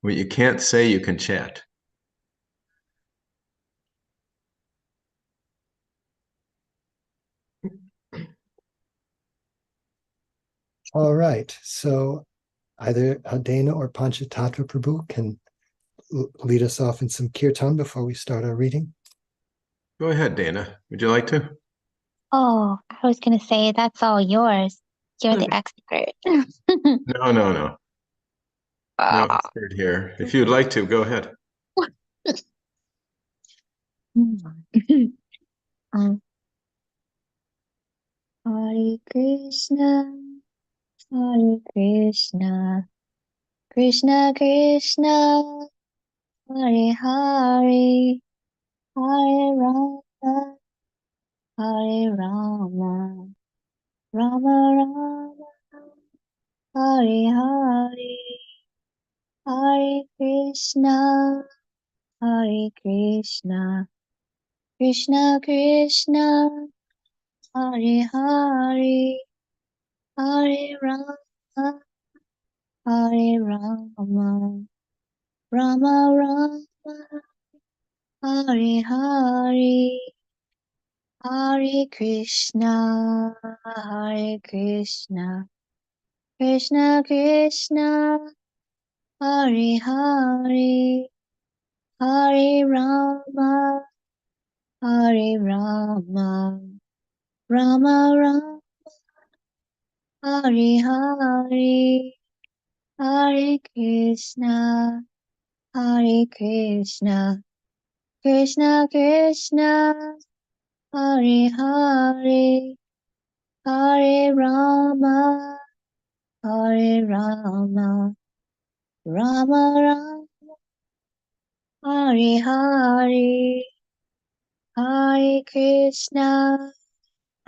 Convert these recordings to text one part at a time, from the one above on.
What you can't say, you can chant. All right. So either Dana or Panchatattva Prabhu can lead us off in some kirtan before we start our reading. Go ahead, Dana. Would you like to? Oh, I was going to say that's all yours. You're the expert. No, no, no. No expert here. If you'd like to, go ahead. Hare Krishna, Hare Krishna, Krishna Krishna, Hare Hare, Hare Rama, Hare Rama, Rama Rama, Hare Hare, Hare Krishna, Hare Krishna, Krishna Krishna, Hare Hare, Hare Rama, Hare Rama, Rama Rama, Hare Hare, Hare Krishna, Hare Krishna, Krishna Krishna, Hare Hare, Hare Rama, Hare Rama, Rama Rama, Hare Hare, Hare Krishna, Hare Krishna, Krishna Krishna, Hare Hare, Hare Rama, Hare Rama, Rama Rama, Hare Hare, Hare Krishna,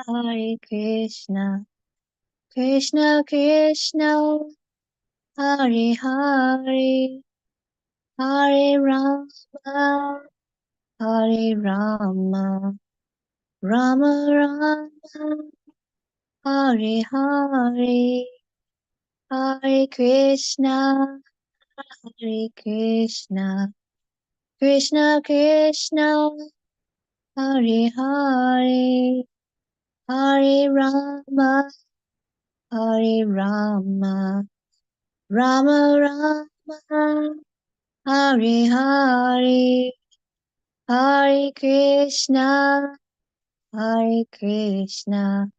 Hare Krishna, Krishna Krishna, Hare Hare, Hare Rama, Hare Rama, Rama Rama, Hare Hare, Hare Krishna, Hare Krishna, Krishna Krishna, Hare Hare, Hare Rama, Hare Rama, Rama Rama, Hare Hare, Hare Krishna, Hare Krishna,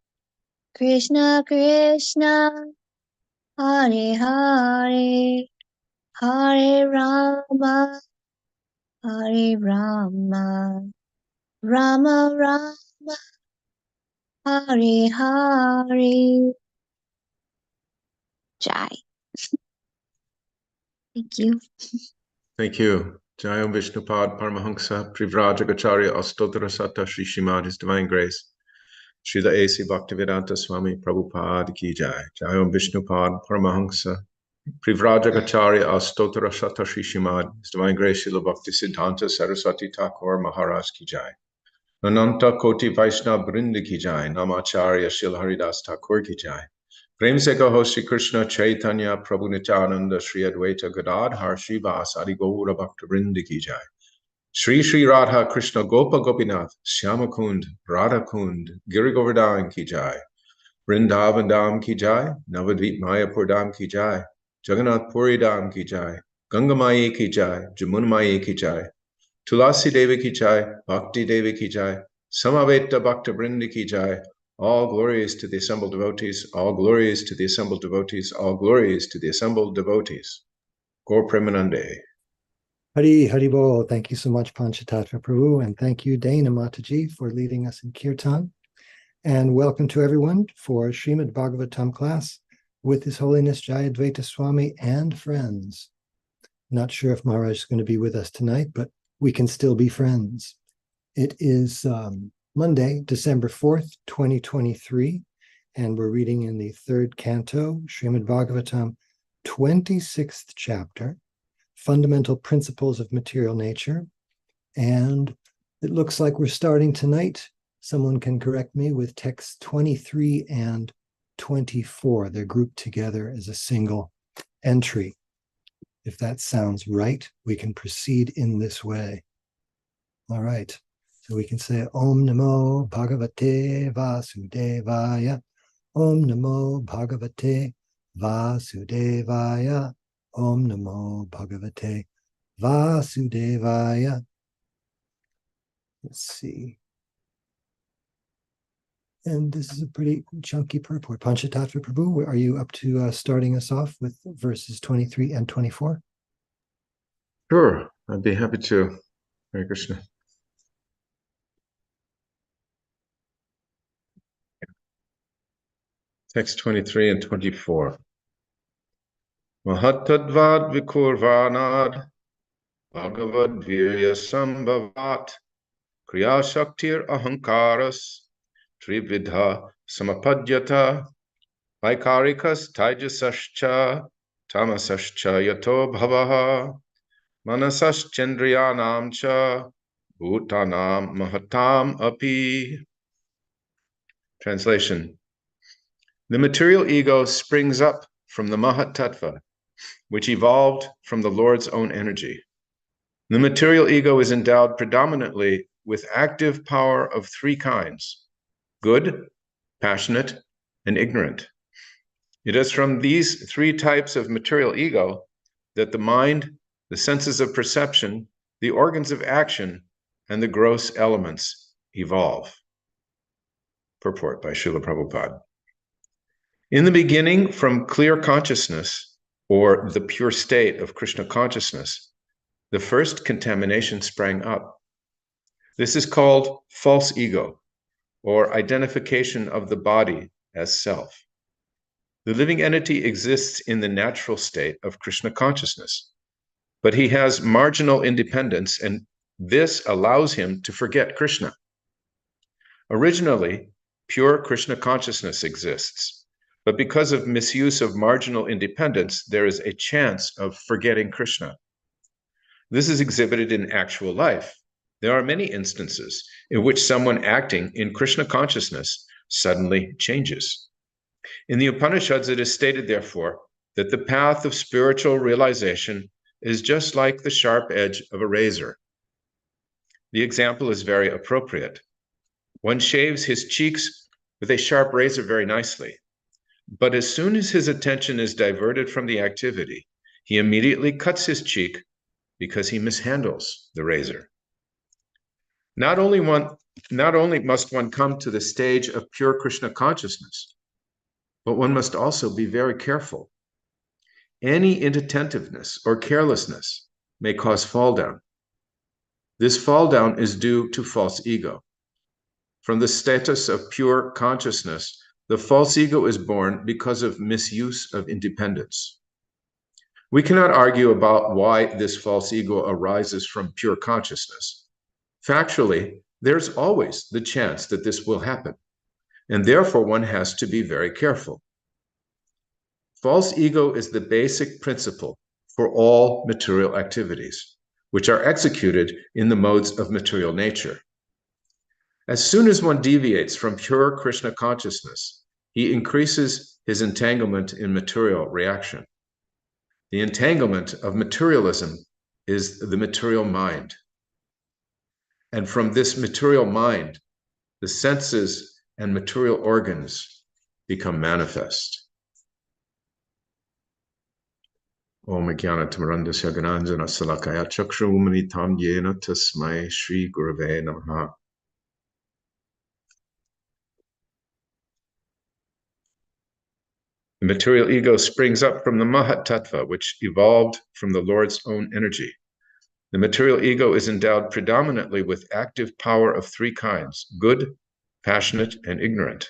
Krishna Krishna, Hare Hare, Hare Rama, Hare Rama, Rama Rama, Hare Hare. Jai. Thank you. Thank you. Jayam Vishnupad Paramahansa Privrajagacharya Astottara Satta Sri Srimad His Divine Grace Srila A.C. Bhaktivedanta Swami Prabhupada Ki Jai. Jayam Vishnupad Paramahansa Privrajagacharya Astottara Satta Sri Srimad His Divine Grace Srila Bhakti Siddhanta Saraswati Thakur Maharaj Ki Jai. Ananta Koti Vaishnava Brinda Ki Jai. Namacharya Srila Haridas Thakur Ki Jai. Prem se kaho Shri Krishna Chaitanya Prabhu Nityananda Shri Advaita Gadadhar Srivas Adi Gaura Bhakta Vrinda Ki Jai. Shri Shri Radha Krishna Gopa Gopinath Shyama Kund Radha Kund Giri Govardhan Ki Jai. Vrindavan Dham Ki Jai. Navadvip Mayapur Dham Ki Jai. Jagannath Puri Dham Ki Jai. Ganga Maya Ki Jai. Jamuna Maya Ki Jai. Tulasi Devi Ki Jai. Bhakti Devi Ki Jai. Samaveta Bhakta Vrinda Ki Jai. All glories to the assembled devotees, all glories to the assembled devotees, all glories to the assembled devotees. Gaur Premanande. Hari Hari Bol. Thank you so much, Panchatattva Prabhu, and thank you, Dana Mataji, for leading us in kirtan. And welcome to everyone for Srimad Bhagavatam class with His Holiness Jayadvaita Swami and friends. Not sure if Maharaj is going to be with us tonight, but we can still be friends. It is Monday, December 4th, 2023, and we're reading in the third canto, Srimad Bhagavatam, 26th chapter, Fundamental Principles of Material Nature. And it looks like we're starting tonight. Someone can correct me with texts 23 and 24. They're grouped together as a single entry. If that sounds right, we can proceed in this way. All right. So we can say Om Namo Bhagavate Vasudevaya. Om Namo Bhagavate Vasudevaya. Om Namo Bhagavate Vasudevaya. Let's see. And this is a pretty chunky purport. Panchatattva Prabhu, are you up to starting us off with verses 23 and 24? Sure, I'd be happy to. Hare Krishna. Text 23 and 24. Mahatadvad vikurvanad bhagavad virya sambhavat kriya shaktir ahankaras trividha samapadyata vaikarikas taijasascha tamasascha yato bhavaha manasaschendriyanam cha bhutanam mahatam api. Translation. The material ego springs up from the Mahat Tattva, which evolved from the Lord's own energy. The material ego is endowed predominantly with active power of three kinds: good, passionate, and ignorant. It is from these three types of material ego that the mind, the senses of perception, the organs of action, and the gross elements evolve. Purport by Srila Prabhupada. In the beginning, from clear consciousness, or the pure state of Krishna consciousness, the first contamination sprang up. This is called false ego, or identification of the body as self. The living entity exists in the natural state of Krishna consciousness, but he has marginal independence, and this allows him to forget Krishna. Originally, pure Krishna consciousness exists. But because of misuse of marginal independence, there is a chance of forgetting Krishna. This is exhibited in actual life. There are many instances in which someone acting in Krishna consciousness suddenly changes. In the Upanishads, it is stated, therefore, that the path of spiritual realization is just like the sharp edge of a razor. The example is very appropriate. One shaves his cheeks with a sharp razor very nicely. But as soon as his attention is diverted from the activity, he immediately cuts his cheek because he mishandles the razor. Not only must one come to the stage of pure Krishna consciousness, but one must also be very careful. Any inattentiveness or carelessness may cause fall down. This fall down is due to false ego. From the status of pure consciousness, the false ego is born because of misuse of independence. We cannot argue about why this false ego arises from pure consciousness. Factually, there's always the chance that this will happen, and therefore one has to be very careful. False ego is the basic principle for all material activities, which are executed in the modes of material nature. As soon as one deviates from pure Krishna consciousness, he increases his entanglement in material reaction. The entanglement of materialism is the material mind. And from this material mind, the senses and material organs become manifest. Om Jnana-timirandasya Gananjana Salakaya Chakshurumanitam Yena Tasmai Shri Gurave Namaha. The material ego springs up from the Mahat Tattva, which evolved from the Lord's own energy. The material ego is endowed predominantly with active power of three kinds: good, passionate, and ignorant.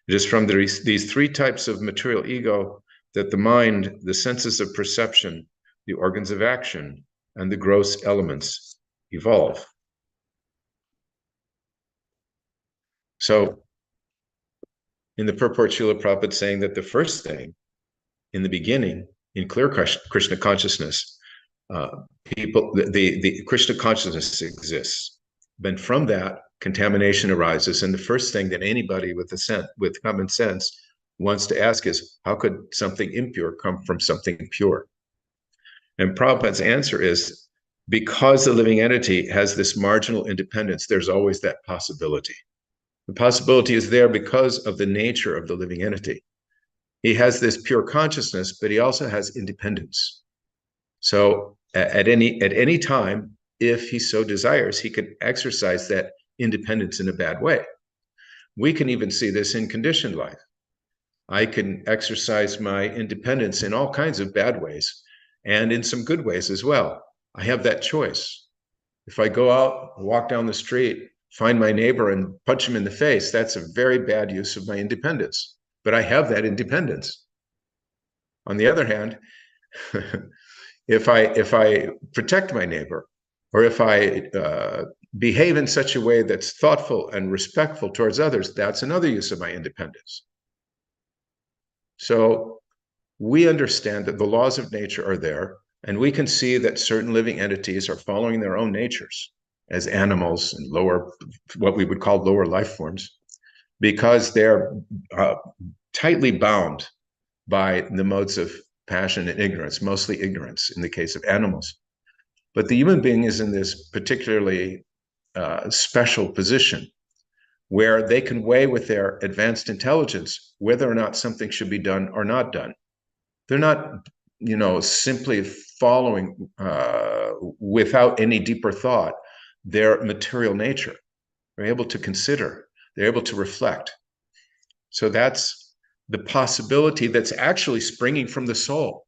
It is from these three types of material ego that the mind, the senses of perception, the organs of action, and the gross elements evolve. So, in the purport, Srila Prabhupada saying that the first thing, in the beginning, in clear Krishna consciousness, the Krishna consciousness exists. But from that, contamination arises, and the first thing that anybody with common sense wants to ask is, how could something impure come from something pure? And Prabhupada's answer is, because the living entity has this marginal independence, there's always that possibility. The possibility is there because of the nature of the living entity. He has this pure consciousness, but he also has independence. So at any time, if he so desires, he can exercise that independence in a bad way. We can even see this in conditioned life. I can exercise my independence in all kinds of bad ways and in some good ways as well. I have that choice. If I go out, walk down the street, find my neighbor and punch him in the face, that's a very bad use of my independence. But I have that independence. On the other hand, if I protect my neighbor, or if I behave in such a way that's thoughtful and respectful towards others, that's another use of my independence. So we understand that the laws of nature are there, and we can see that certain living entities are following their own natures as animals and lower, what we would call lower life forms, because they're tightly bound by the modes of passion and ignorance, mostly ignorance in the case of animals. But the human being is in this particularly special position where they can weigh with their advanced intelligence whether or not something should be done or not done. They're not, simply following without any deeper thought their material nature. They're able to consider, they're able to reflect. So that's the possibility that's actually springing from the soul.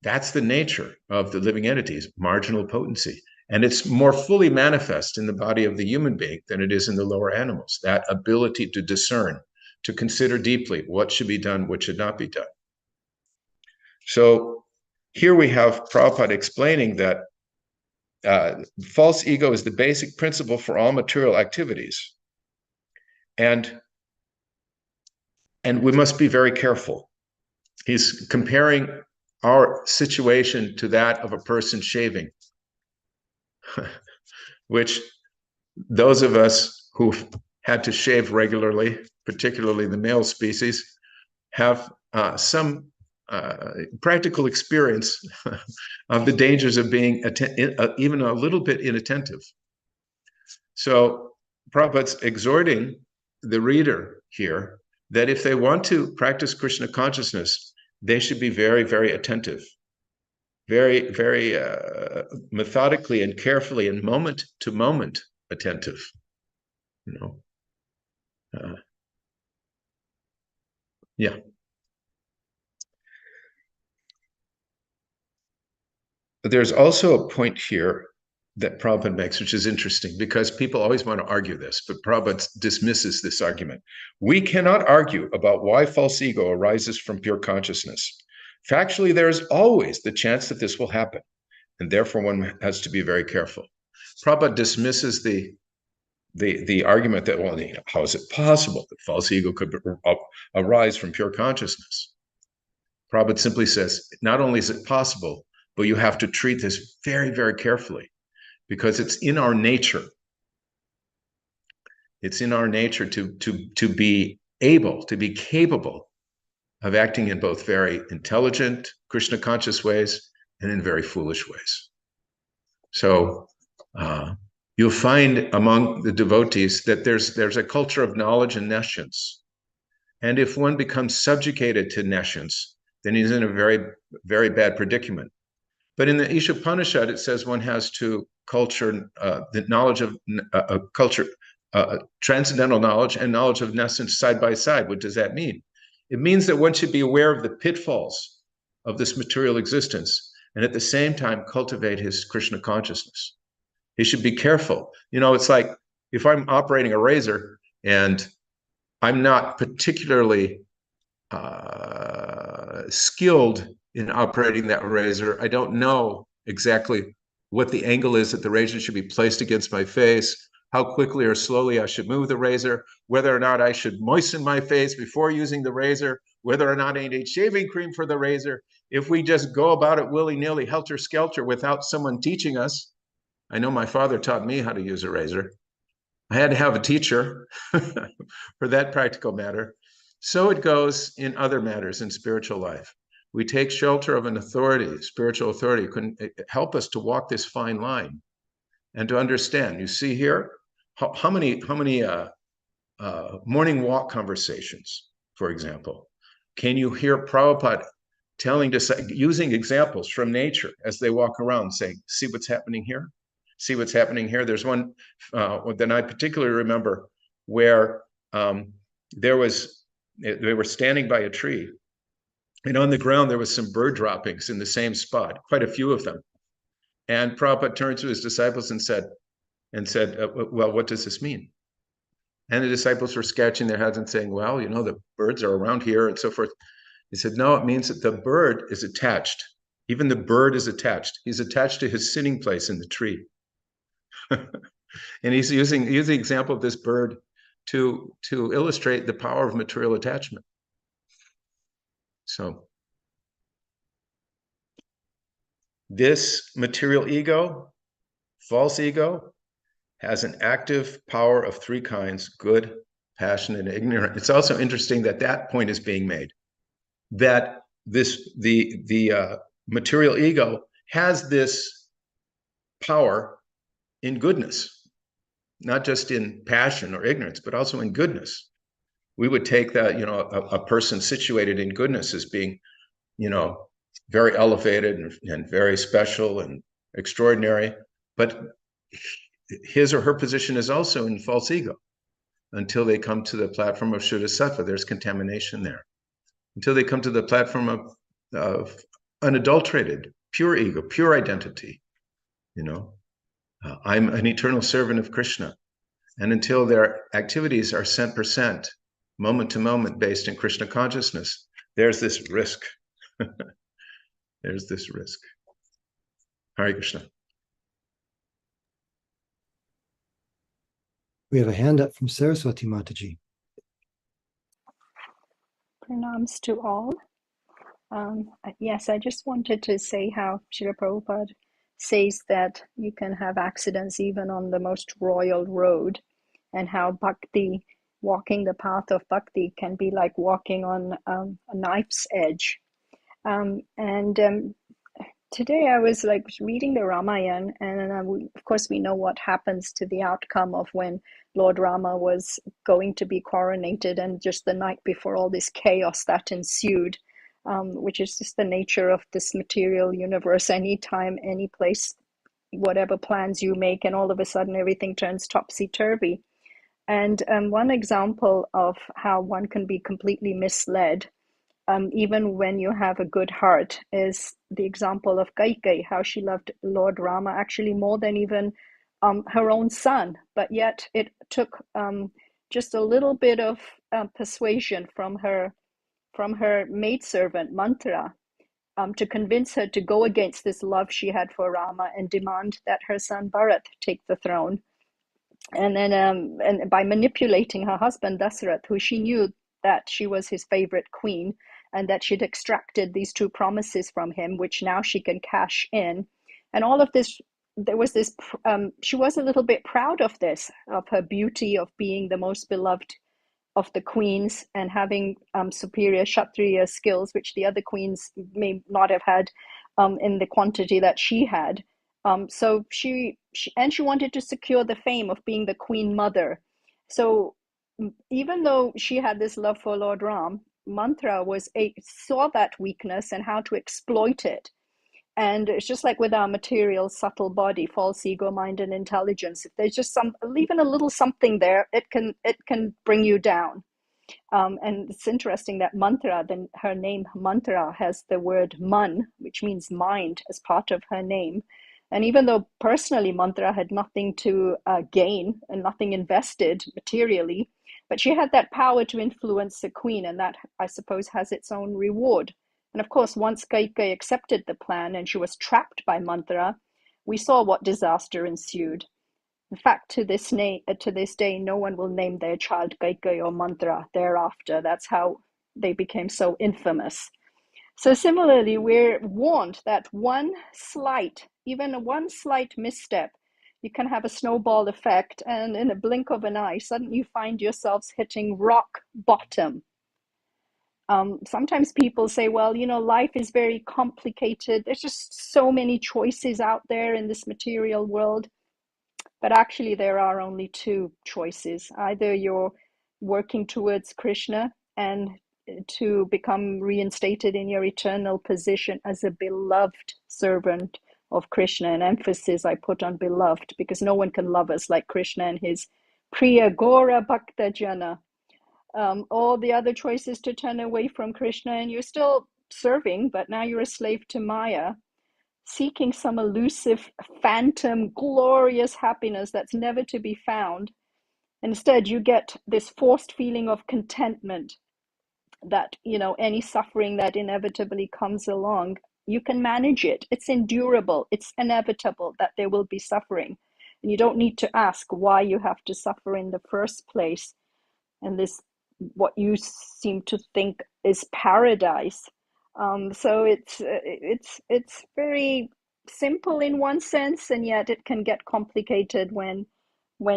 That's the nature of the living entities, marginal potency. And it's more fully manifest in the body of the human being than it is in the lower animals, that ability to discern, to consider deeply what should be done, what should not be done. So here we have Prabhupada explaining that false ego is the basic principle for all material activities. And we must be very careful. He's comparing our situation to that of a person shaving, which those of us who've had to shave regularly, particularly the male species, have some practical experience of the dangers of being even a little bit inattentive. So Prabhupada's exhorting the reader here that if they want to practice Krishna consciousness, they should be very, very attentive, very, very methodically and carefully and moment to moment attentive. Yeah. But there's also a point here that Prabhupada makes, which is interesting, because people always want to argue this, but Prabhupada dismisses this argument. We cannot argue about why false ego arises from pure consciousness. Factually, there is always the chance that this will happen, and therefore one has to be very careful. Prabhupada dismisses the argument that, well, how is it possible that false ego could arise from pure consciousness? Prabhupada simply says, not only is it possible, but you have to treat this very, very carefully, because it's in our nature. It's in our nature to be able, to be capable of acting in both very intelligent, Krishna conscious ways and in very foolish ways. So you'll find among the devotees that there's a culture of knowledge and nescience. And if one becomes subjugated to nescience, then he's in a very, very bad predicament. But in the Ishopanishad, it says one has to culture the knowledge of culture, transcendental knowledge and knowledge of nescience side by side. What does that mean? It means that one should be aware of the pitfalls of this material existence and at the same time cultivate his Krishna consciousness. He should be careful. It's like if I'm operating a razor and I'm not particularly skilled in operating that razor. I don't know exactly what the angle is that the razor should be placed against my face, how quickly or slowly I should move the razor, whether or not I should moisten my face before using the razor, whether or not I need shaving cream for the razor. If we just go about it willy-nilly, helter-skelter, without someone teaching us, I know my father taught me how to use a razor. I had to have a teacher for that practical matter. So it goes in other matters in spiritual life. We take shelter of an authority, spiritual authority, can help us to walk this fine line and to understand. You see here, how many morning walk conversations, for example, can you hear Prabhupada using examples from nature as they walk around, saying, see what's happening here? See what's happening here? There's one that I particularly remember where they were standing by a tree, and on the ground there was some bird droppings in the same spot, quite a few of them. And Prabhupada turned to his disciples and said, well, what does this mean? And the disciples were scratching their heads and saying, well, the birds are around here and so forth. He said, no, it means that the bird is attached. Even the bird is attached. He's attached to his sitting place in the tree. And he's using the example of this bird to illustrate the power of material attachment. So this material ego, false ego, has an active power of three kinds: good, passionate, and ignorant. It's also interesting that point is being made, that the material ego has this power in goodness, not just in passion or ignorance, but also in goodness. We would take that, a person situated in goodness as being, very elevated and very special and extraordinary, but his or her position is also in false ego. Until they come to the platform of Shuddha Sattva, there's contamination there. Until they come to the platform of unadulterated, pure ego, pure identity, I'm an eternal servant of Krishna. And until their activities are cent%, moment to moment, based in Krishna consciousness, there's this risk. There's this risk. Hare Krishna. We have a hand up from Saraswati Mataji. Pranams to all. Yes, I just wanted to say how Srila Prabhupada says that you can have accidents even on the most royal road, and how bhakti, walking the path of bhakti, can be like walking on a knife's edge. Today I was reading the Ramayana, and of course we know what happens to the outcome of when Lord Rama was going to be coronated, and just the night before, all this chaos that ensued, which is just the nature of this material universe. Anytime, any place, whatever plans you make, and all of a sudden everything turns topsy-turvy. And one example of how one can be completely misled, even when you have a good heart, is the example of Caitanya, how she loved Lord Rama actually more than even her own son, but yet it took just a little bit of persuasion from her maidservant Mantra to convince her to go against this love she had for Rama and demand that her son Bharat take the throne. And then and by manipulating her husband Dasarath, who she knew that she was his favorite queen, and that she'd extracted these two promises from him, which now she can cash in. And all of this, there was this, she was a little bit proud of this, of her beauty, of being the most beloved of the queens, and having superior Kshatriya skills, which the other queens may not have had in the quantity that she had. So she wanted to secure the fame of being the queen mother. So even though she had this love for Lord Ram, Mantra saw that weakness and how to exploit it. And it's just like with our material, subtle body, false ego, mind, and intelligence. If there's just even a little something there, it can bring you down. And it's interesting that Mantra, then her name Mantra, has the word man, which means mind, as part of her name. And even though personally Mantra had nothing to gain and nothing invested materially, but she had that power to influence the queen, and that, I suppose, has its own reward. And of course, once Caitanya accepted the plan and she was trapped by Mantra, we saw what disaster ensued. In fact, to this day, no one will name their child Caitanya or Mantra thereafter. That's how they became so infamous. So similarly, we're warned that even one slight misstep, you can have a snowball effect, and in a blink of an eye, suddenly you find yourselves hitting rock bottom. Sometimes people say, well, you know, life is very complicated. There's just so many choices out there in this material world. But actually, there are only two choices. Either you're working towards Krishna and to become reinstated in your eternal position as a beloved servant of Krishna. An emphasis I put on beloved, because no one can love us like Krishna and his Priya Gora Bhakta Jana. All the other choices to turn away from Krishna, and you're still serving, but now you're a slave to Maya, seeking some elusive, phantom, glorious happiness that's never to be found. Instead, you get this forced feeling of contentment that, you know, any suffering that inevitably comes along, you can manage it. It's endurable. It's inevitable that there will be suffering. And you don't need to ask why you have to suffer in the first place. And this, what you seem to think is paradise. So it's very simple in one sense, and yet it can get complicated when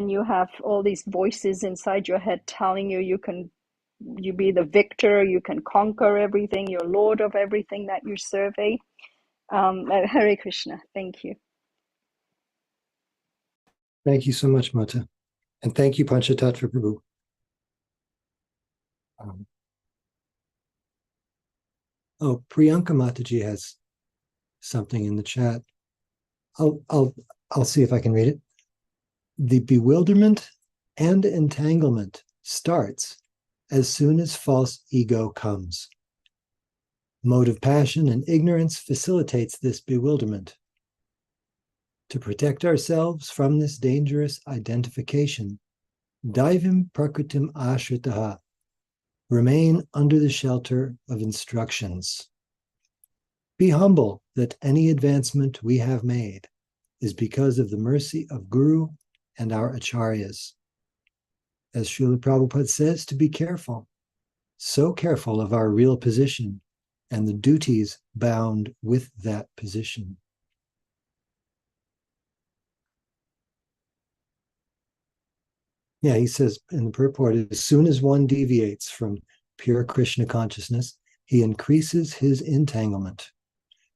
you have all these voices inside your head telling you you be the victor, you can conquer everything, you're lord of everything that you survey. Hare Krishna. Thank you. Thank you so much, Mata. And thank you, Panchatattva Prabhu. Priyanka Mataji has something in the chat. I'll see if I can read it. The bewilderment and entanglement starts as soon as false ego comes. Motive passion and ignorance facilitates this bewilderment. To protect ourselves from this dangerous identification, daivim prakritim ashritaha, remain under the shelter of instructions. Be humble that any advancement we have made is because of the mercy of Guru and our acharyas. As Srila Prabhupada says, to be careful, so careful of our real position and the duties bound with that position. Yeah, he says in the purport, as soon as one deviates from pure Krishna consciousness, he increases his entanglement.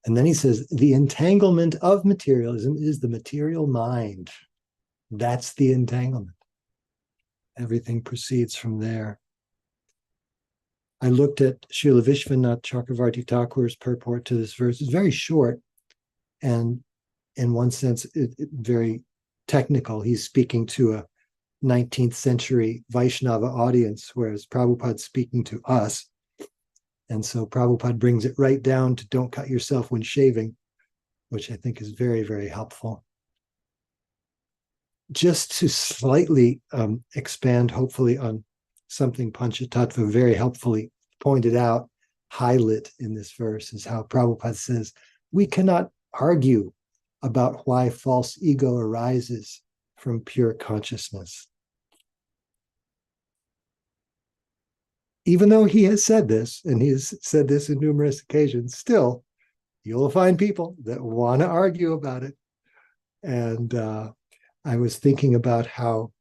And then he says, the entanglement of materialism is the material mind. That's the entanglement. Everything proceeds from there. I looked at Srila Vishwanath Chakravarti Thakur's purport to this verse. It's very short, and in one sense, very technical. He's speaking to a 19th century Vaishnava audience, whereas Prabhupada's speaking to us. And so Prabhupada brings it right down to don't cut yourself when shaving, which I think is very, very helpful. Just to slightly expand, hopefully, on something Panchatattva very helpfully pointed out, highlight in this verse, is how Prabhupada says, we cannot argue about why false ego arises from pure consciousness. Even though he has said this, and he has said this on numerous occasions, still, you'll find people that want to argue about it. And I was thinking about how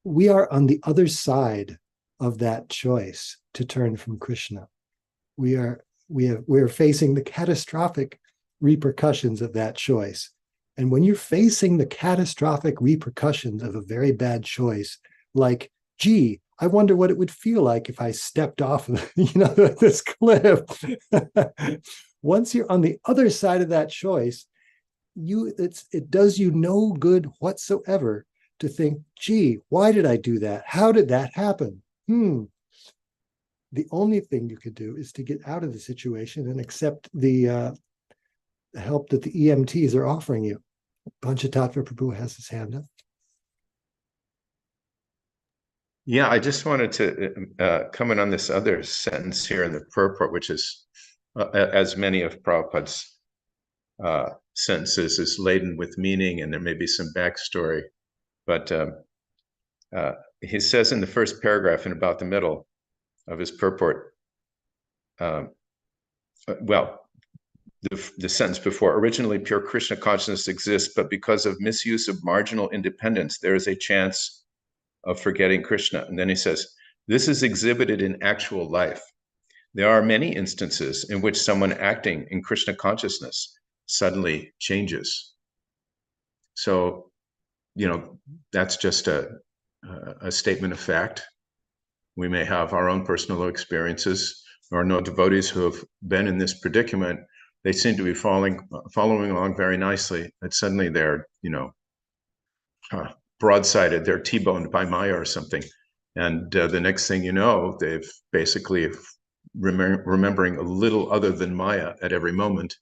we are on the other side of that choice to turn from Krishna. We're facing the catastrophic repercussions of that choice. And when you're facing the catastrophic repercussions of a very bad choice, like, gee, I wonder what it would feel like if I stepped off of, this cliff. Once you're on the other side of that choice, it does you no good whatsoever to think, gee, why did I do that? How did that happen? The only thing you could do is to get out of the situation and accept the help that the EMTs are offering you. Panchatattva Prabhu has his hand up. Yeah, I just wanted to comment on this other sentence here in the purport, which is, as many of Prabhupada's sentences, is laden with meaning, and there may be some backstory. But he says in the first paragraph and about the middle of his purport, the sentence before, originally pure Krishna consciousness exists, but because of misuse of marginal independence, there is a chance of forgetting Krishna. And then he says, this is exhibited in actual life. There are many instances in which someone acting in Krishna consciousness suddenly changes. So, that's just a statement of fact. We may have our own personal experiences, or know devotees who have been in this predicament. They seem to be following along very nicely, and suddenly they're, broadsided, they're T-boned by Maya or something. And the next thing you know, they've basically remembering a little other than Maya at every moment.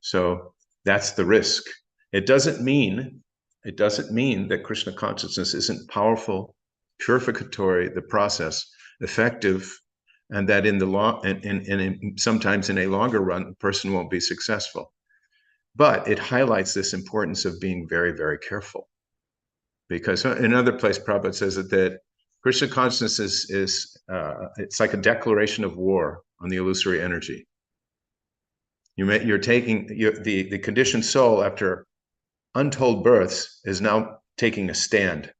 So that's the risk. It doesn't mean that Krishna consciousness isn't powerful, purificatory, the process, effective, and that in the long and sometimes in a longer run, a person won't be successful. But it highlights this importance of being very, very careful. Because in another place, Prabhupada says that Krishna consciousness is it's like a declaration of war on the illusory energy. You're taking the conditioned soul after untold births is now taking a stand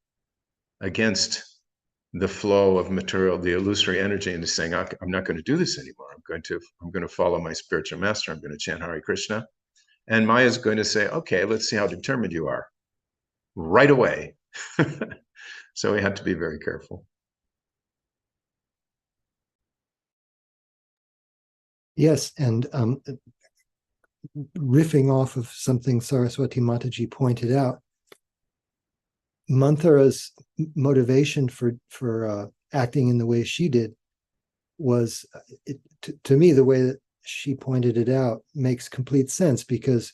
against the flow of material, the illusory energy, and is saying, I'm not going to do this anymore. I'm going to follow my spiritual master. I'm going to chant Hare Krishna. And Maya is going to say, okay, let's see how determined you are. Right away. So we have to be very careful. Yes, and riffing off of something Saraswati Mataji pointed out, Manthara's motivation for acting in the way she did was, to me, the way that she pointed it out makes complete sense, because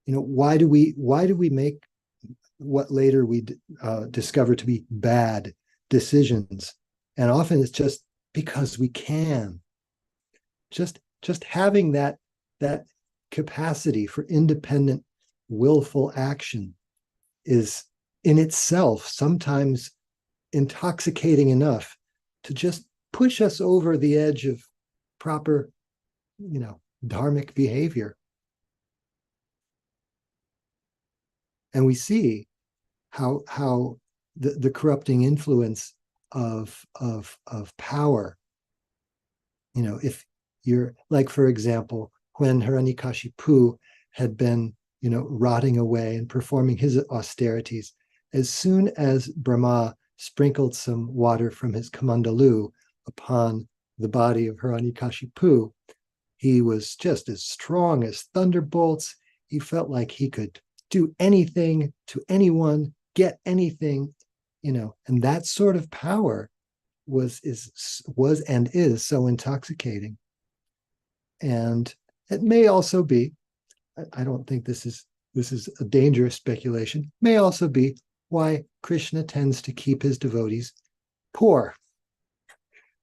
why do we make what later we discover to be bad decisions? And often it's just because we can. Just having that capacity for independent, willful action is in itself sometimes intoxicating enough to just push us over the edge of proper, dharmic behavior. And we see how the corrupting influence of power, if you're like, for example, when Hiranyakashipu had been, rotting away and performing his austerities, as soon as Brahma sprinkled some water from his kamandalu upon the body of Hiranyakashipu, he was just as strong as thunderbolts. He felt like he could do anything to anyone, get anything, and that sort of power was and is so intoxicating. And it may also be, I don't think this is a dangerous speculation, may also be why Krishna tends to keep his devotees poor.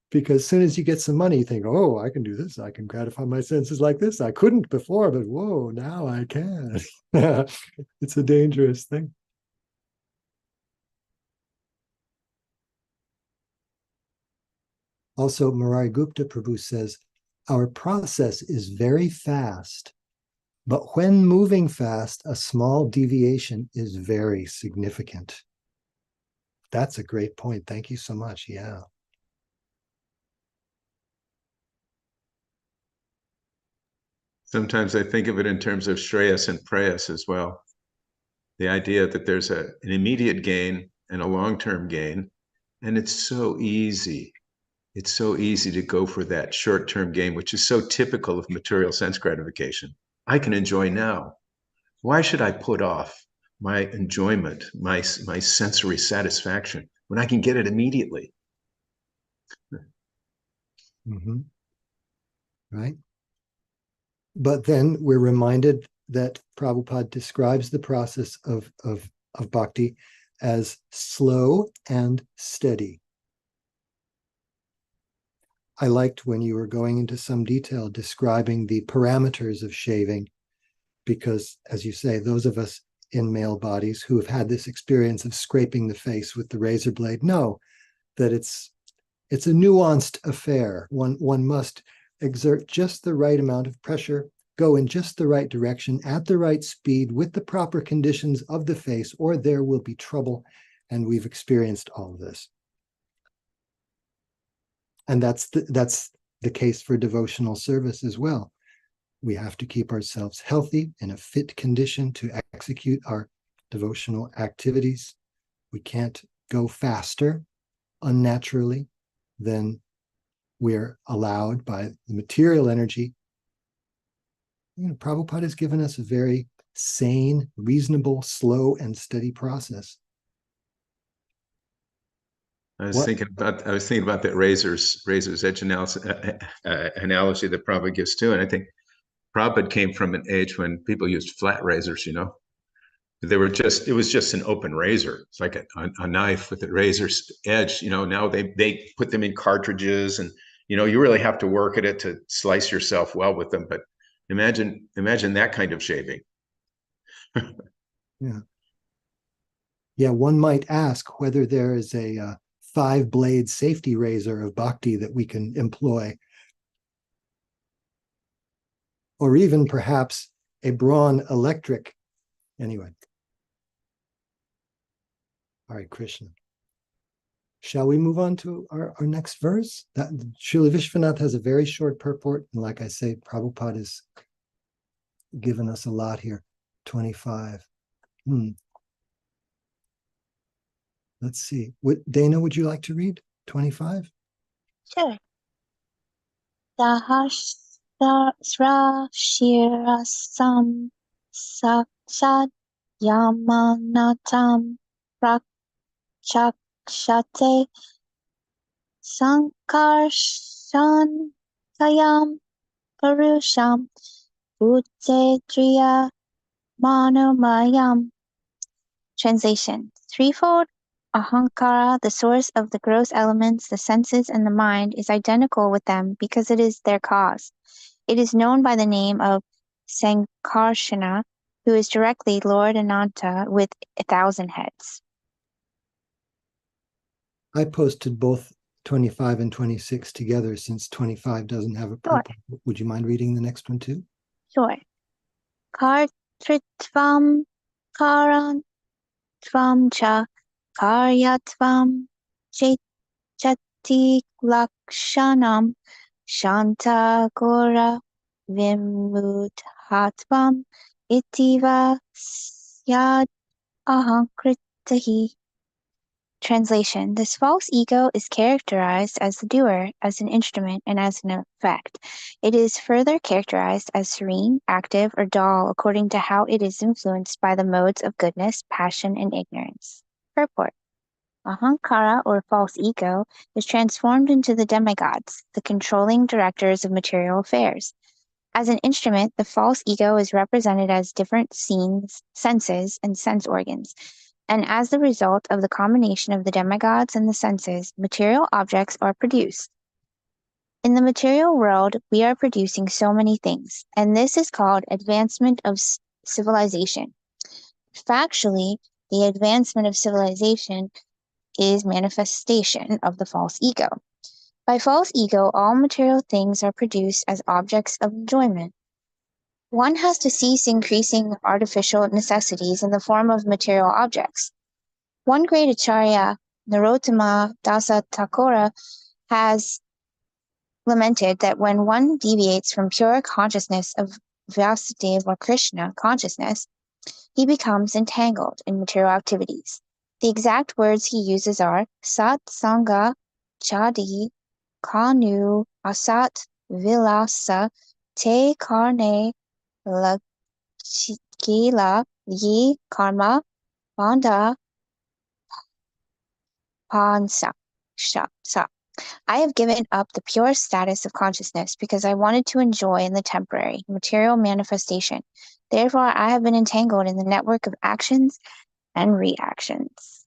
Because as soon as you get some money, you think, oh, I can do this. I can gratify my senses like this. I couldn't before, but whoa, now I can. It's a dangerous thing. Also, Murari Gupta Prabhu says, our process is very fast, but when moving fast, a small deviation is very significant. That's a great point. Thank you so much. Yeah. Sometimes I think of it in terms of Shreyas and Preyas as well. The idea that there's an immediate gain and a long-term gain, and it's so easy. It's so easy to go for that short-term gain, which is so typical of material sense gratification. I can enjoy now. Why should I put off my enjoyment, my sensory satisfaction, when I can get it immediately? Mm-hmm. Right. But then we're reminded that Prabhupada describes the process of bhakti as slow and steady. I liked when you were going into some detail describing the parameters of shaving, because, as you say, those of us in male bodies who have had this experience of scraping the face with the razor blade know that it's a nuanced affair. One must exert just the right amount of pressure, go in just the right direction, at the right speed, with the proper conditions of the face, or there will be trouble. And we've experienced all of this. And that's the case for devotional service as well. We have to keep ourselves healthy in a fit condition to execute our devotional activities. We can't go faster unnaturally than we're allowed by the material energy. Prabhupada has given us a very sane, reasonable, slow, and steady process. I was thinking about that razor's edge analogy that Prabhupada gives too, and I think Prabhupada came from an age when people used flat razors. It was just an open razor. It's like a knife with a razor's edge. Now they put them in cartridges, and you really have to work at it to slice yourself well with them. But imagine that kind of shaving. Yeah, one might ask whether there is a 5-blade safety razor of bhakti that we can employ, or even perhaps a Braun electric. Anyway. All right, Krishna. Shall we move on to our next verse? Srila Vishwanath has a very short purport, and like I say, Prabhupada has given us a lot here. 25. Let's see. Dana, would you like to read 25? Sure. Srashirasam sakshat yamanatam prakshakshate sankarshan kayam parusham utedriya manomayam. Translation. Threefold Ahankara, the source of the gross elements, the senses, and the mind, is identical with them because it is their cause. It is known by the name of Sankarshana, who is directly Lord Ananta with 1,000 heads. I posted both 25 and 26 together since 25 doesn't have a purport. Sure. Would you mind reading the next one too? Sure. Kartritvam karantvam cha karyatvam chati lakshanam shanta gora vimudhatvam itiva syad ahankritahi. Translation. This false ego is characterized as the doer, as an instrument, and as an effect. It is further characterized as serene, active, or dull according to how it is influenced by the modes of goodness, passion, and ignorance. Purport. Ahankara, or false ego, is transformed into the demigods, the controlling directors of material affairs. As an instrument, the false ego is represented as different scenes, senses, and sense organs. And as the result of the combination of the demigods and the senses, material objects are produced. In the material world, we are producing so many things, and this is called advancement of civilization. Factually, the advancement of civilization is manifestation of the false ego. By false ego, all material things are produced as objects of enjoyment. One has to cease increasing artificial necessities in the form of material objects. One great acharya, Narottama Dasa Thakura, has lamented that when one deviates from pure consciousness of Vasudeva or Krishna consciousness, he becomes entangled in material activities. The exact words he uses are Sat Sangha Chadi Kanu Asat Vilasa Te Karne Lakila Yi Karma Banda Pansa. I have given up the pure status of consciousness because I wanted to enjoy in the temporary, material manifestation. Therefore, I have been entangled in the network of actions and reactions.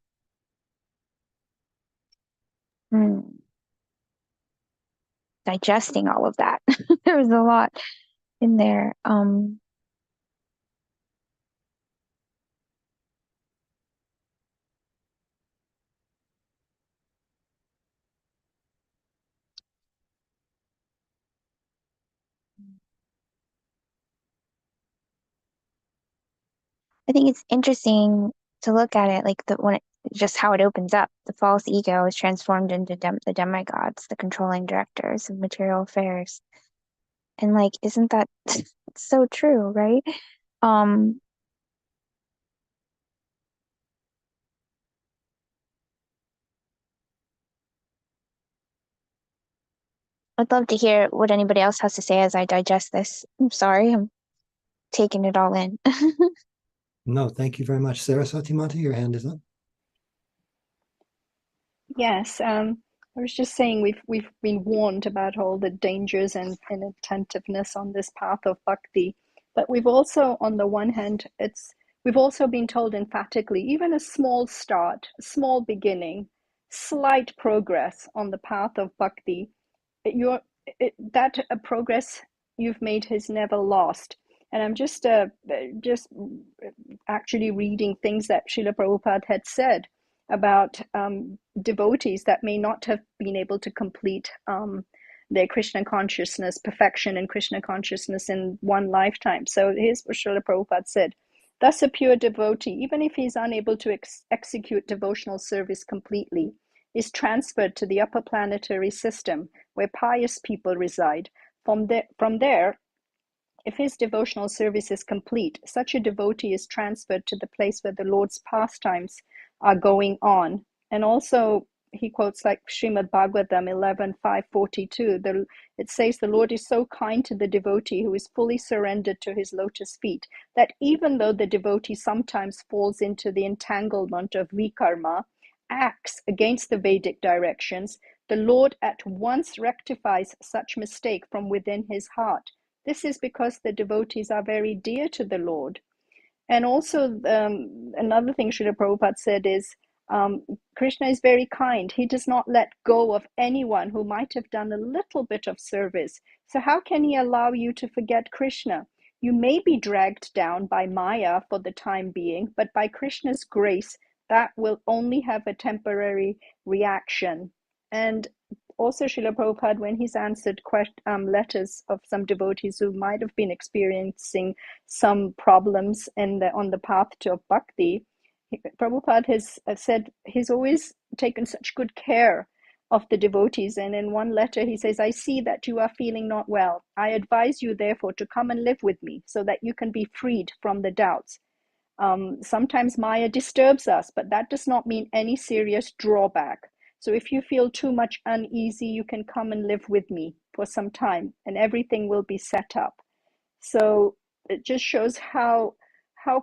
Digesting all of that. There was a lot in there. I think it's interesting to look at it like when just how it opens up. The false ego is transformed into the demigods, the controlling directors of material affairs. And like, isn't that so true, right? I'd love to hear what anybody else has to say as I digest this. I'm sorry, I'm taking it all in. No, thank you very much. Saraswati Mata, your hand is up. Yes, I was just saying we've been warned about all the dangers and inattentiveness on this path of bhakti, but we've also, on the one hand, we've also been told emphatically, even a small start, a small beginning, slight progress on the path of bhakti, that progress you've made is never lost. And I'm just actually reading things that Srila Prabhupada had said about devotees that may not have been able to complete their Krishna consciousness, perfection in Krishna consciousness in one lifetime. So here's what Srila Prabhupada said. Thus a pure devotee, even if he is unable to execute devotional service completely, is transferred to the upper planetary system where pious people reside. From there, if his devotional service is complete, such a devotee is transferred to the place where the Lord's pastimes are going on. And also, he quotes like Srimad Bhagavatam 11:542. It says, the Lord is so kind to the devotee who is fully surrendered to his lotus feet, that even though the devotee sometimes falls into the entanglement of vikarma, acts against the Vedic directions, the Lord at once rectifies such mistake from within his heart. This is because the devotees are very dear to the Lord. And also, another thing Srila Prabhupada said is, Krishna is very kind. He does not let go of anyone who might have done a little bit of service. So how can he allow you to forget Krishna? You may be dragged down by Maya for the time being, but by Krishna's grace, that will only have a temporary reaction. And also Srila Prabhupada, when he's answered letters of some devotees who might have been experiencing some problems on the path to bhakti, Prabhupada has said he's always taken such good care of the devotees. And in one letter he says, I see that you are feeling not well. I advise you therefore to come and live with me so that you can be freed from the doubts. Sometimes Maya disturbs us, but that does not mean any serious drawback. So if you feel too much uneasy, you can come and live with me for some time and everything will be set up. So it just shows how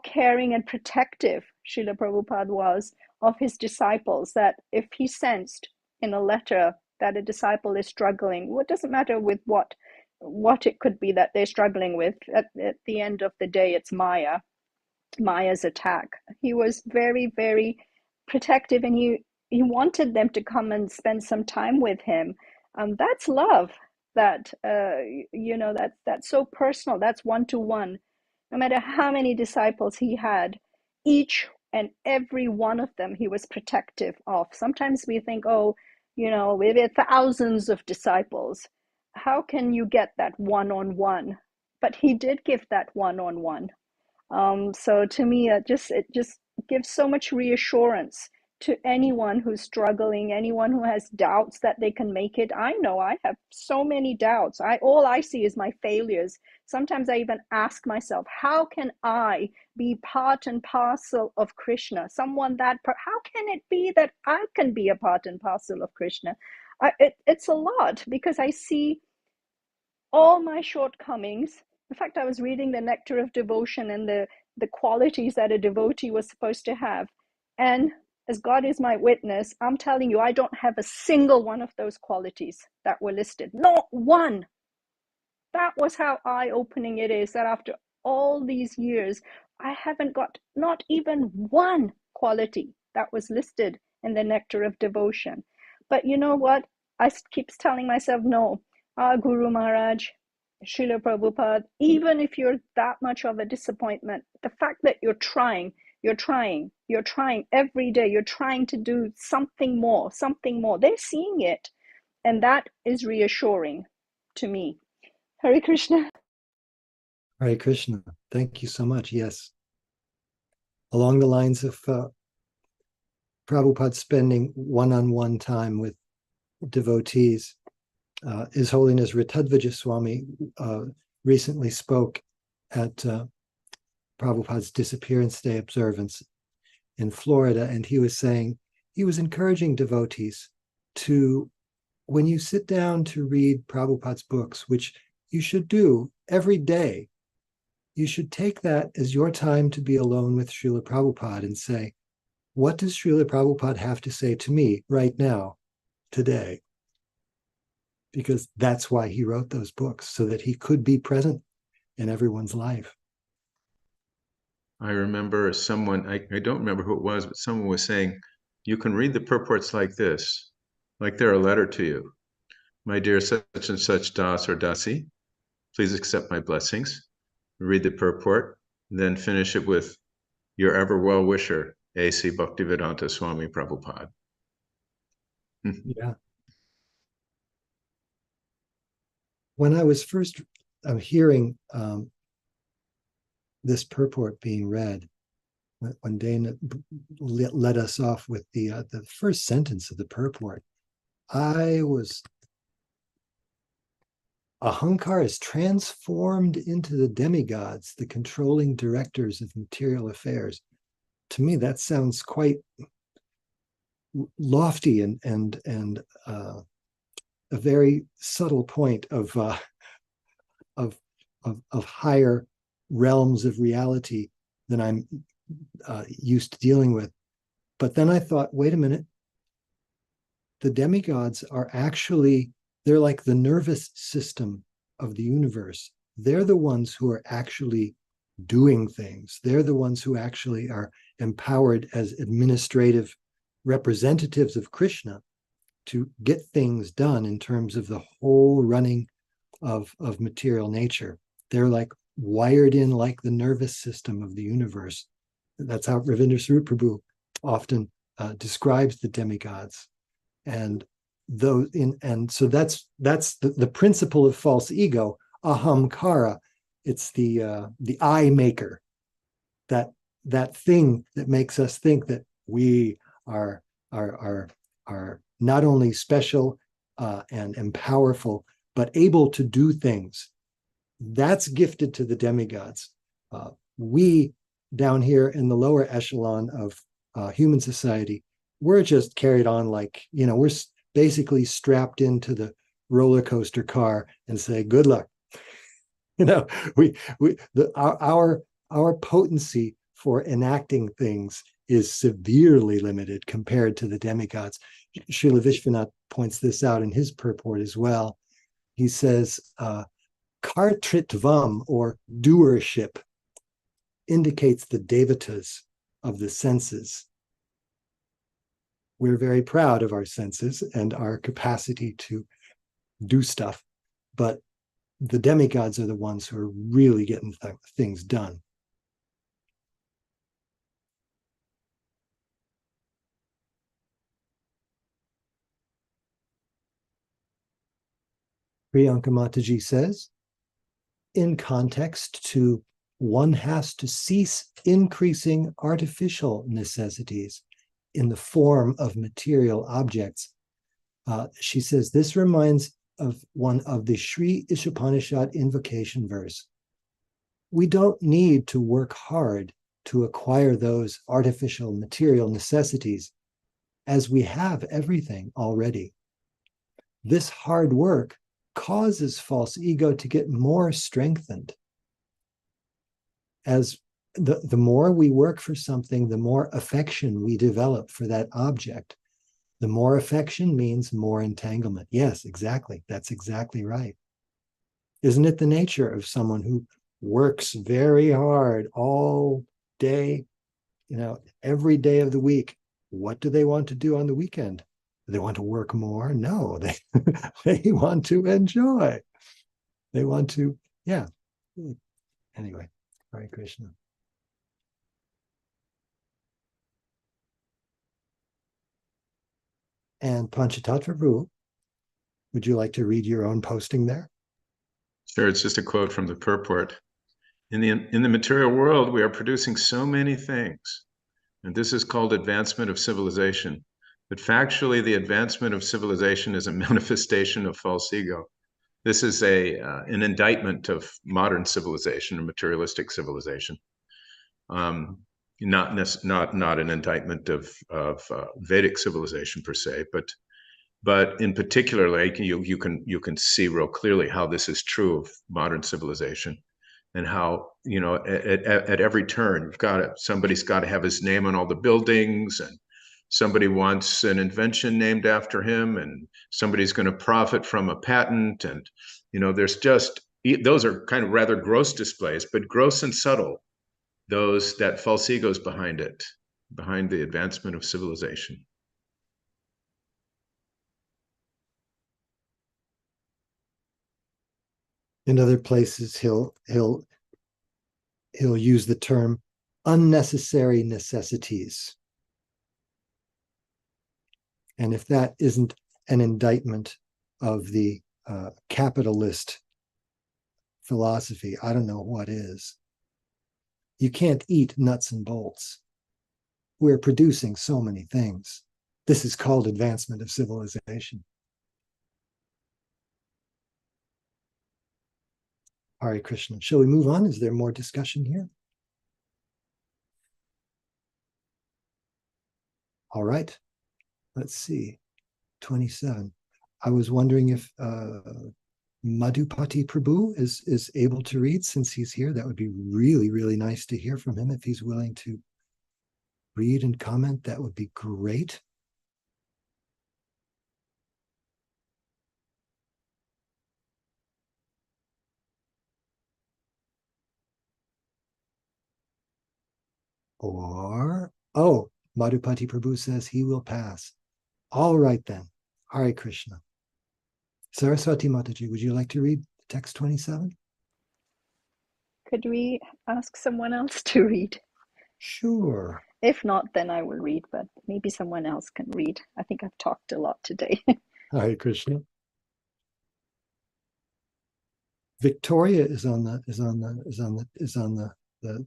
caring and protective Srila Prabhupada was of his disciples, that if he sensed in a letter that a disciple is struggling, well, it doesn't matter with what it could be that they're struggling with. At the end of the day, it's Maya's attack. He was very, very protective, and he wanted them to come and spend some time with him. That's love. That's so personal. That's one-to-one. No matter how many disciples he had, each and every one of them he was protective of. Sometimes we think, we have thousands of disciples. How can you get that one-on-one? But he did give that one-on-one. So to me, it just gives so much reassurance to anyone who's struggling, anyone who has doubts that they can make it. I know I have so many doubts. All I see is my failures. Sometimes I even ask myself, how can I be part and parcel of Krishna? How can it be that I can be a part and parcel of Krishna? It's a lot, because I see all my shortcomings. In fact, I was reading the Nectar of Devotion and the qualities that a devotee was supposed to have. And as God is my witness, I'm telling you, I don't have a single one of those qualities that were listed. Not one. That was how eye-opening it is, that after all these years, I haven't got not even one quality that was listed in the Nectar of Devotion. But you know what? I keep telling myself, no, our Guru Maharaj, Srila Prabhupada, even if you're that much of a disappointment, the fact that you're trying every day, you're trying to do something more, they're seeing it. And that is reassuring to me. Hare Krishna. Hare Krishna. Thank you so much. Yes. Along the lines of Prabhupada spending one-on-one time with devotees. His Holiness Jayadvaita Swami recently spoke at Prabhupada's Disappearance Day observance in Florida, and he was saying, he was encouraging devotees to, when you sit down to read Prabhupada's books, which you should do every day, you should take that as your time to be alone with Srila Prabhupada and say, what does Srila Prabhupada have to say to me right now, today? Because that's why he wrote those books, so that he could be present in everyone's life. I remember someone, I don't remember who it was, but someone was saying, you can read the purports like this, like they're a letter to you. My dear such and such Das or Dasi, please accept my blessings. Read the purport, then finish it with your ever well-wisher, A.C. Bhaktivedanta Swami Prabhupada. Yeah. When I was first hearing this purport being read, when Dana led us off with the first sentence of the purport, Ahankar is transformed into the demigods, the controlling directors of material affairs. To me, that sounds quite lofty and a very subtle point of higher realms of reality than I'm used to dealing with. But then I thought, wait a minute, the demigods are actually, they're like the nervous system of the universe. They're the ones who are actually doing things. They're the ones who actually are empowered as administrative representatives of Krishna to get things done in terms of the whole running of material nature. They're like wired in like the nervous system of the universe. That's how Ravindra Swarup Prabhu often describes the demigods. And so that's the principle of false ego, ahamkara. It's the I maker, that thing that makes us think that we are not only special and powerful, but able to do things. That's gifted to the demigods. We down here in the lower echelon of human society, we're just carried on like, we're basically strapped into the roller coaster car and say, good luck. Our potency for enacting things is severely limited compared to the demigods. Srila Vishwanath points this out in his purport as well. He says, kartritvam, or doership, indicates the devatas of the senses. We're very proud of our senses and our capacity to do stuff, but the demigods are the ones who are really getting things done. Priyanka Mataji says, in context to one has to cease increasing artificial necessities in the form of material objects. She says, this reminds of one of the Sri Ishopanishad invocation verse. We don't need to work hard to acquire those artificial material necessities, as we have everything already. This hard work causes false ego to get more strengthened. As the more we work for something, the more affection we develop for that object. The more affection means more entanglement. Yes, exactly. That's exactly right. Isn't it the nature of someone who works very hard all day, every day of the week? What do they want to do on the weekend? Do they want to work more? No, they want to enjoy. They want to, yeah. Anyway, Hare Krishna. And Panchatattva Prabhu, would you like to read your own posting there? Sure, it's just a quote from the purport. In the material world, we are producing so many things. And this is called advancement of civilization. But factually, the advancement of civilization is a manifestation of false ego. This is an indictment of modern civilization or materialistic civilization. Not an indictment of Vedic civilization per se, but in particular, like you can see real clearly how this is true of modern civilization, and how at every turn somebody's got to have his name on all the buildings, and somebody wants an invention named after him, and somebody's going to profit from a patent, and there's just those are kind of rather gross displays, but gross and subtle. That false ego's behind it, behind the advancement of civilization. In other places, he'll use the term unnecessary necessities. And if that isn't an indictment of the capitalist philosophy, I don't know what is. You can't eat nuts and bolts. We're producing so many things. This is called advancement of civilization. Hare Krishna. Shall we move on? Is there more discussion here? All right. Let's see. 27. I was wondering if Madhupati Prabhu is able to read since he's here. That would be really, really nice to hear from him. If he's willing to read and comment, that would be great. Or, Madhupati Prabhu says he will pass. All right then. Hare Krishna. Saraswati Mataji, would you like to read text 27? Could we ask someone else to read? Sure. If not, then I will read, but maybe someone else can read. I think I've talked a lot today. Hare Krishna. Victoria is on the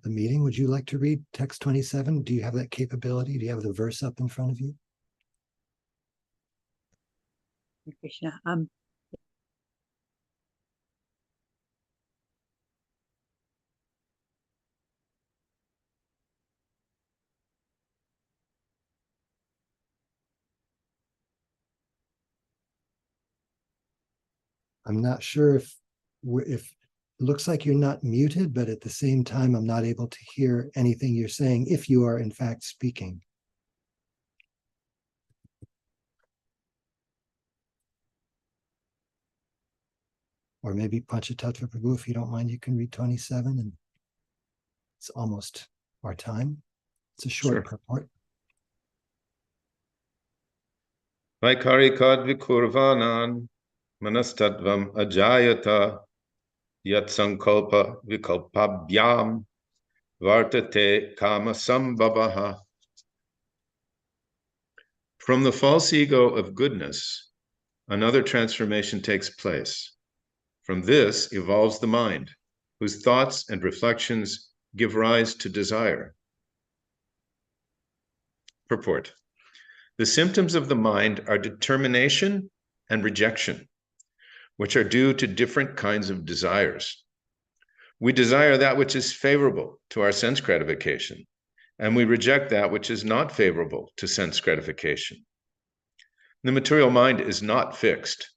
meeting. Would you like to read text 27? Do you have that capability? Do you have the verse up in front of you? Krishna. I'm not sure if it looks like you're not muted, but at the same time, I'm not able to hear anything you're saying if you are in fact speaking. Or maybe Panchatattva Prabhu, if you don't mind, you can read 27, and it's almost our time. It's a short purport. Vaikarikad vikurvanan manastatvam ajayata yat sankalpa vikalpabhyam vartate kama sambhavaha. From the false ego of goodness, another transformation takes place. From this evolves the mind, whose thoughts and reflections give rise to desire. Purport. The symptoms of the mind are determination and rejection, which are due to different kinds of desires. We desire that which is favorable to our sense gratification, and we reject that which is not favorable to sense gratification. The material mind is not fixed,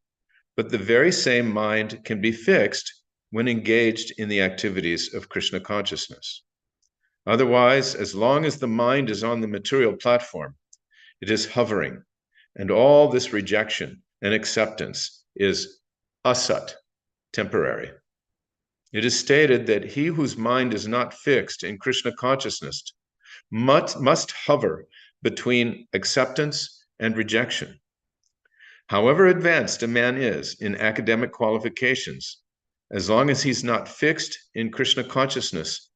but the very same mind can be fixed when engaged in the activities of Krishna consciousness. Otherwise, as long as the mind is on the material platform, it is hovering, and all this rejection and acceptance is asat, temporary. It is stated that he whose mind is not fixed in Krishna consciousness must hover between acceptance and rejection. However advanced a man is in academic qualifications, as long as he's not fixed in Krishna consciousness,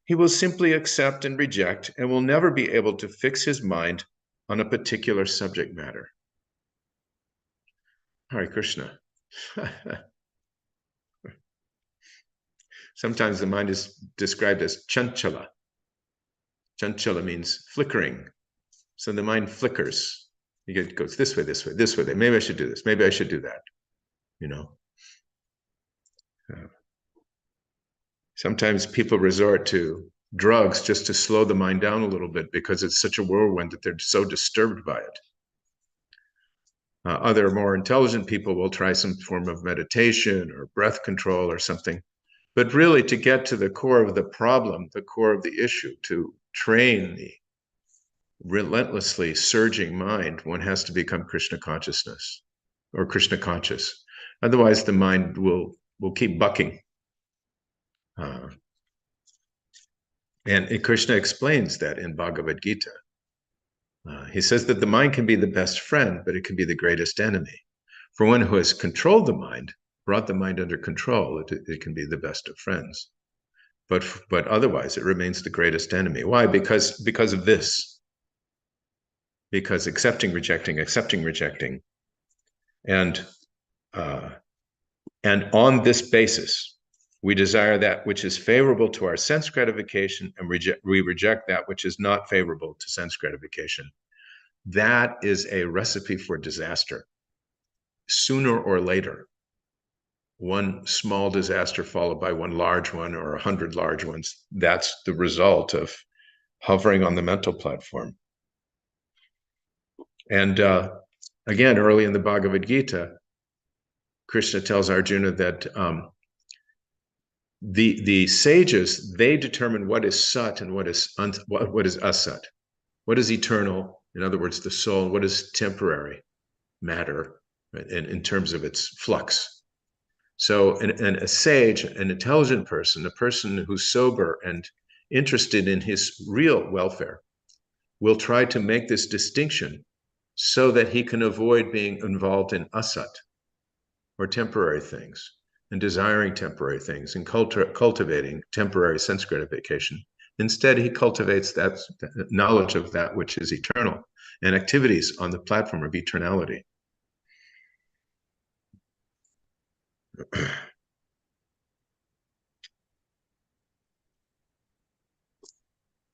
he will simply accept and reject and will never be able to fix his mind on a particular subject matter. Hare Krishna. Sometimes the mind is described as chanchala. Chanchala means flickering. So the mind flickers. It goes this way, this way, this way. Maybe I should do this. Maybe I should do that. Sometimes people resort to drugs just to slow the mind down a little bit because it's such a whirlwind that they're so disturbed by it. Other more intelligent people will try some form of meditation or breath control or something. But really, to get to the core of the problem, the core of the issue, to train the relentlessly surging mind, one has to become Krishna consciousness or Krishna conscious. Otherwise, the mind will keep bucking. And Krishna explains that in Bhagavad Gita. He says that the mind can be the best friend, but it can be the greatest enemy. For one who has controlled the mind, brought the mind under control, it can be the best of friends. But otherwise, it remains the greatest enemy. Why? Because of this. Because accepting, rejecting, and on this basis, we desire that which is favorable to our sense gratification, and we reject that which is not favorable to sense gratification. That is a recipe for disaster. Sooner or later, one small disaster followed by one large one or 100 large ones, that's the result of hovering on the mental platform. And again, early in the Bhagavad Gita, Krishna tells Arjuna that the sages, they determine what is sat and what is asat, what is eternal, in other words, the soul, what is temporary matter, right, in terms of its flux. So a sage, an intelligent person, a person who's sober and interested in his real welfare, will try to make this distinction so that he can avoid being involved in asat, or temporary things, and desiring temporary things, and cultivating temporary sense gratification. Instead, he cultivates that knowledge of that which is eternal and activities on the platform of eternality.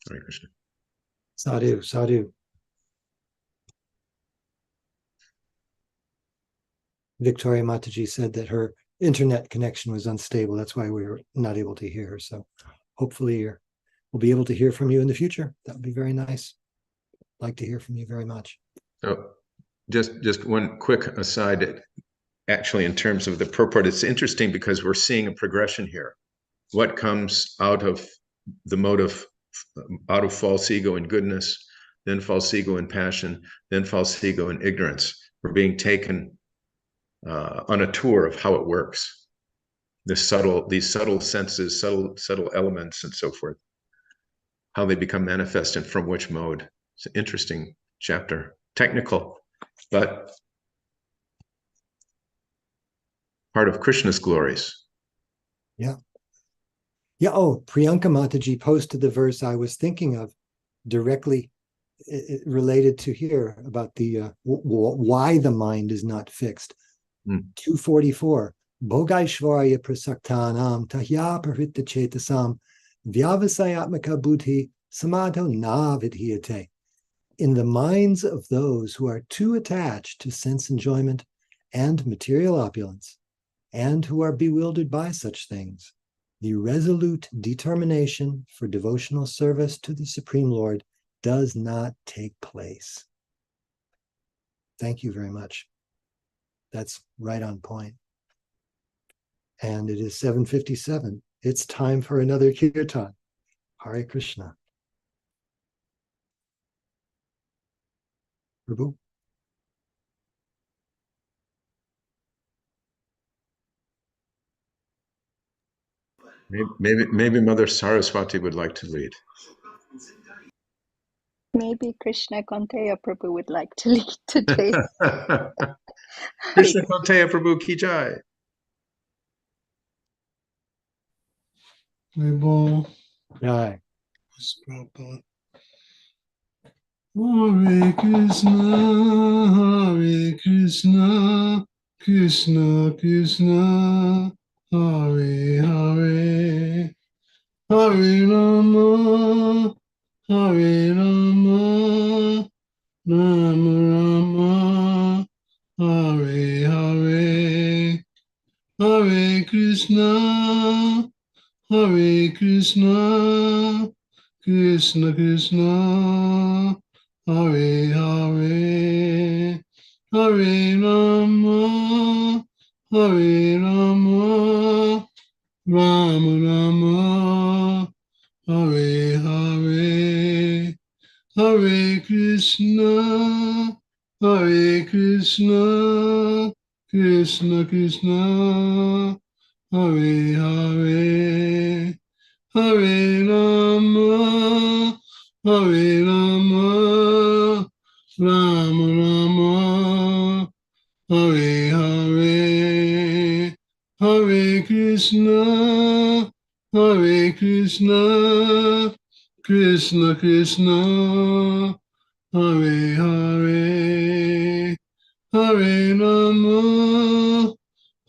Hare Krishna. Sadhu, sadhu. Victoria Mataji said that her internet connection was unstable. That's why we were not able to hear her. So hopefully we'll be able to hear from you in the future. That would be very nice. I'd like to hear from you very much. So just one quick aside, actually, in terms of the purport, it's interesting because we're seeing a progression here. What comes out of the motive, out of false ego and goodness, then false ego and passion, then false ego and ignorance. We're being taken on a tour of how it works. These subtle senses, subtle elements, and so forth. How they become manifest and from which mode. It's an interesting chapter. Technical, but part of Krishna's glories. Yeah. Yeah. Oh, Priyanka Mataji posted the verse I was thinking of directly related to here about the why the mind is not fixed. 244. Bhogaishvarya prasaktanam tahya prahitta chetasam vyavasayatmaka buddhi samadho na vidhiyate. In the minds of those who are too attached to sense enjoyment and material opulence, and who are bewildered by such things, the resolute determination for devotional service to the Supreme Lord does not take place. Thank you very much. That's right on point. And it is 7:57. It's time for another kirtan. Hare Krishna. Prabhu. Maybe Mother Saraswati would like to lead. Maybe Krishna Kanteya Prabhu would like to lead today. Krishna Kanteya Prabhu ki jai. Jai. Hare Krishna, Hare Krishna, Krishna Krishna, Hare Hare, Hare Rama, Hare Rama, Rama Rama, Hare Hare, Hare Krishna, Hare Krishna, Krishna Krishna, Hare Hare, Hare Rama, Hare Rama, Rama Rama, Hare Hare, Hare Krishna, Hare Krishna, Krishna Krishna, Hare Hare, Hare Rama, Hare Rama, Rama Rama, Hare Hare, Hare Krishna, Hare Krishna, Krishna Krishna, Hare Hare, Hare Rama,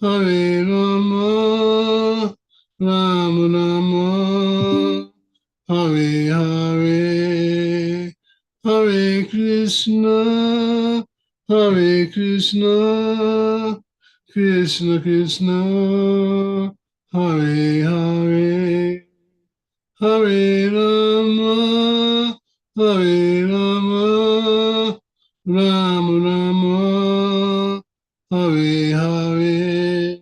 Hare Rama, Rama Rama, Hare Hare, Hare Krishna, Hare Krishna, Krishna Krishna, Hare Hare, Hare Rama, Hare Rama, Rama Rama, Hare Hare,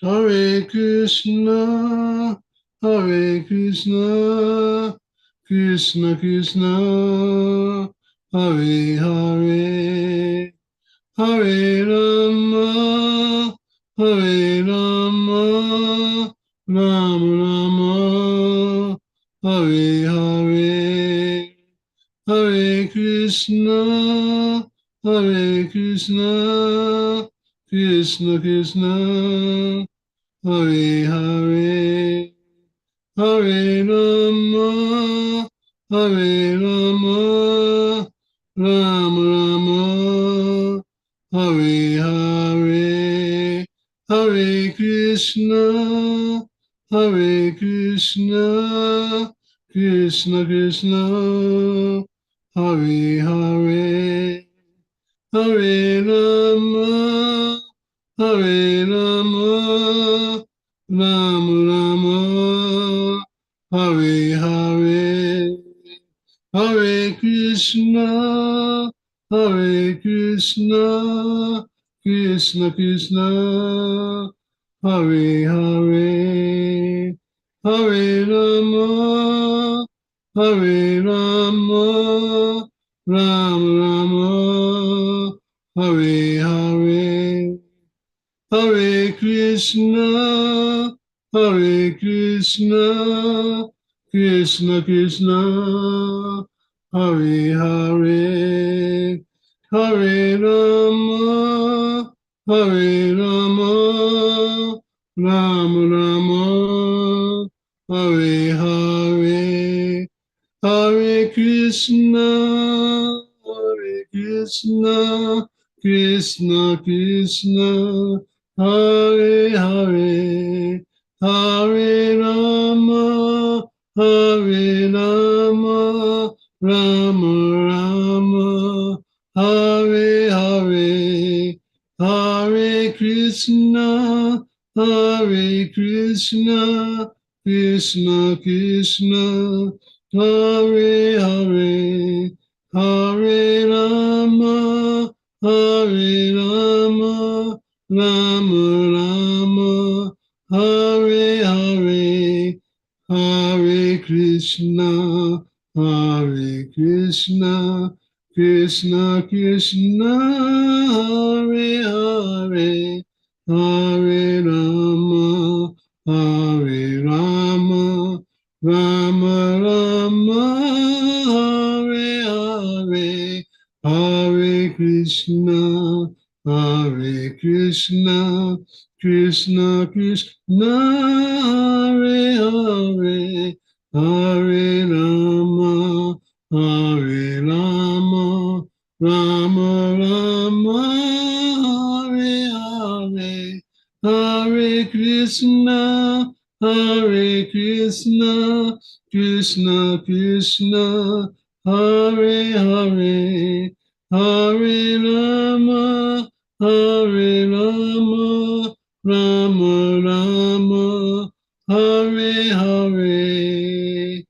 Hare Krishna, Hare Krishna, Krishna Krishna, Hare Hare, Hare Rama, Hare Rama, Rama Rama, Hare Hare, Hare Krishna, Hare Krishna, Krishna Krishna, Hare Hare, Hare Rama, Hare Rama, Rama Rama, Hare Hare, Hare Krishna, Hare Krishna, Krishna Krishna, Hare Hare, Hare Rama, Hare Rama, Rama Rama, Hare Hare, Hare Krishna, Hare Krishna, Krishna Krishna, Hare Hare, Hare Rama, Hare Rama, Rama Rama, Hare Hare, Hare Krishna, Hare Krishna, Krishna Krishna, Hare Hare, Hare Rama, Hare Rama, Rama Rama, Hare Hare, Hare Krishna, Hare Krishna, Krishna Krishna, Hare Hare, Hare Rama, Hare Rama, Rama Rama, Hare Hare, Hare Krishna, Hare Krishna, Krishna Krishna, Hare Hare, Hare Rama, Hare Rama, Rama Rama, Hare Hare, Hare Krishna, Hare Krishna, Krishna Krishna, Hare Hare, Hare Rama, Hare Rama, Rama Rama, Hare Hare, Hare Krishna, Hare Krishna, Krishna Krishna, Hare Hare, Hare Rama, Hare Rama, Rama Rama, Hare Hare, Hare Krishna, Krishna Krishna Krishna, Hare Hare, Hare Rama, Hare Rama, Rama Rama, Hare Hare.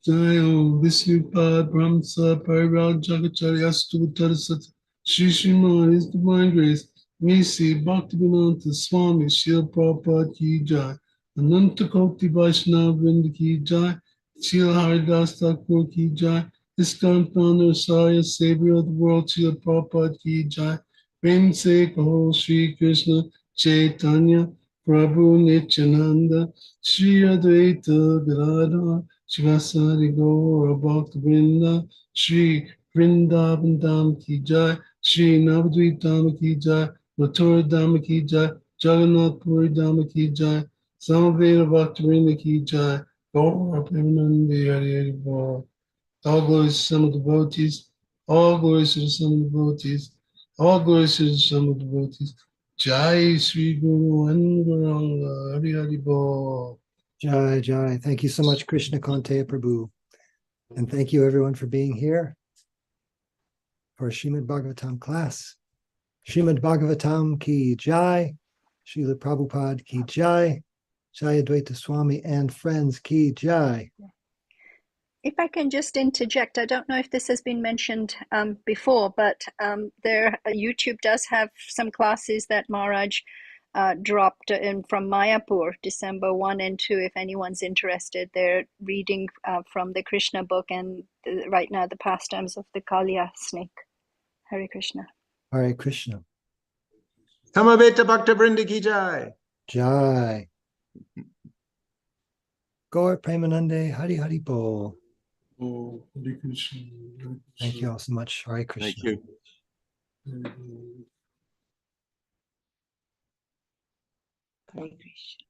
Jayo Vishnupad Brahmsa Parivag Jagacharya Astutar Sat Shri Srimad His Divine Grace Nisi Bhaktivedanta Swami Srila Prabhupada Ki Jai Ananta Koti Vaishnava Vrinda Ki Jai Srila Haridas Thakur Ki Jai ISKCON Founder Sarya Savior of the World Srila Prabhupada Ki Jai Prem Se Kaho Sri Krishna Chaitanya Prabhu Nityananda Sri Advaita Gadadhar Shivasari Gaura Bhakta Vrinda, Shri Vrindavan Dham Ki Jai, Shri Navadvip Dham Ki Jai, Mathura Dham Ki Jai, Jagannath Puri Dham Ki Jai, Samaveda Bhakta Vrinda Ki Jai, Gaura Premanandi Hari Hari Bol. All glories to some of the devotees, all glories to the some of the devotees, all glories to the some of the devotees. Jai Sri Guru Anuranga Hari Hari Bol. Jai, Jai. Thank you so much, Krishna Kante Prabhu. And thank you, everyone, for being here for Srimad Bhagavatam class. Srimad Bhagavatam ki Jai, Srila Prabhupada ki Jai, Jayadvaita Swami and friends ki Jai. If I can just interject, I don't know if this has been mentioned before, but YouTube does have some classes that Maharaj dropped in from Mayapur, December 1 and 2. If anyone's interested, they're reading from the Krishna book and right now the pastimes of the Kaliya snake. Hare Krishna. Hare Krishna. Samaveta Bhakta Vrinda Ki Jai. Jai. Gaur Premanande Hari Hari Bol. Oh, Hare Krishna, Hare Krishna. Thank you all so much. Hare Krishna. Thank you. Hare Krishna. Hare Krishna.